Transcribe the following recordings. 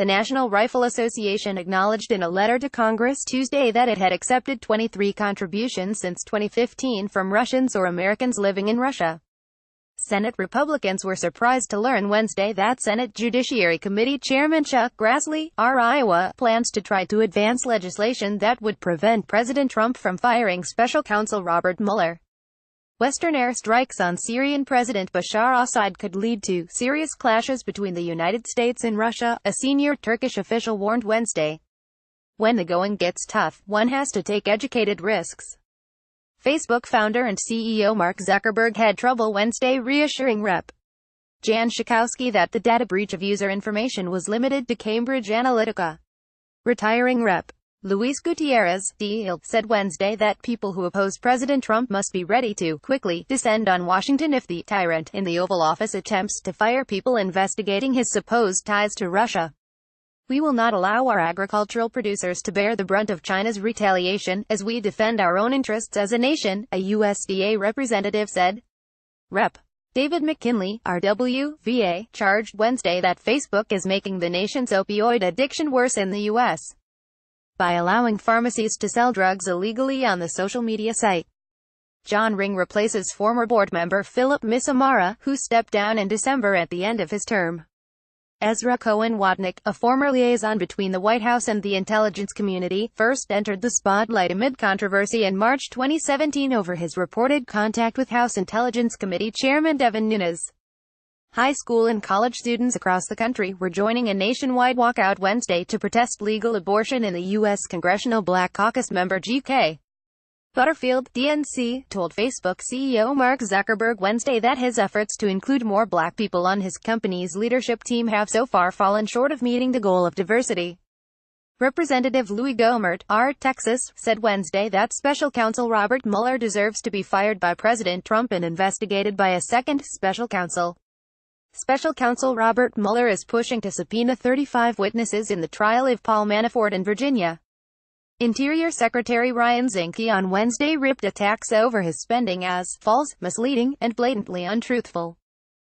The National Rifle Association acknowledged in a letter to Congress Tuesday that it had accepted 23 contributions since 2015 from Russians or Americans living in Russia. Senate Republicans were surprised to learn Wednesday that Senate Judiciary Committee Chairman Chuck Grassley, R. Iowa, plans to try to advance legislation that would prevent President Trump from firing Special Counsel Robert Mueller. Western airstrikes on Syrian President Bashar Assad could lead to serious clashes between the United States and Russia, a senior Turkish official warned Wednesday. When the going gets tough, one has to take educated risks. Facebook founder and CEO Mark Zuckerberg had trouble Wednesday reassuring Rep. Jan Schakowsky that the data breach of user information was limited to Cambridge Analytica. Retiring Rep. Luis Gutierrez, D.I.L., said Wednesday that people who oppose President Trump must be ready to quickly descend on Washington if the tyrant in the Oval Office attempts to fire people investigating his supposed ties to Russia. We will not allow our agricultural producers to bear the brunt of China's retaliation, as we defend our own interests as a nation, a USDA representative said. Rep. David McKinley, RWVA, charged Wednesday that Facebook is making the nation's opioid addiction worse in the U.S. by allowing pharmacies to sell drugs illegally on the social media site. John Ring replaces former board member Philip Missamara, who stepped down in December at the end of his term. Ezra Cohen Watnick, a former liaison between the White House and the intelligence community, first entered the spotlight amid controversy in March 2017 over his reported contact with House Intelligence Committee Chairman Devin Nunes. High school and college students across the country were joining a nationwide walkout Wednesday to protest legal abortion in the U.S. Congressional Black Caucus member G.K. Butterfield, DNC, told Facebook CEO Mark Zuckerberg Wednesday that his efforts to include more black people on his company's leadership team have so far fallen short of meeting the goal of diversity. Representative Louis Gohmert, R. Texas, said Wednesday that Special Counsel Robert Mueller deserves to be fired by President Trump and investigated by a second special counsel. Special Counsel Robert Mueller is pushing to subpoena 35 witnesses in the trial of Paul Manafort in Virginia. Interior Secretary Ryan Zinke on Wednesday ripped attacks over his spending as false, misleading, and blatantly untruthful.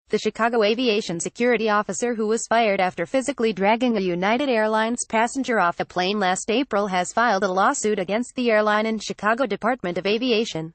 The Chicago aviation security officer who was fired after physically dragging a United Airlines passenger off a plane last April has filed a lawsuit against the airline and Chicago Department of Aviation.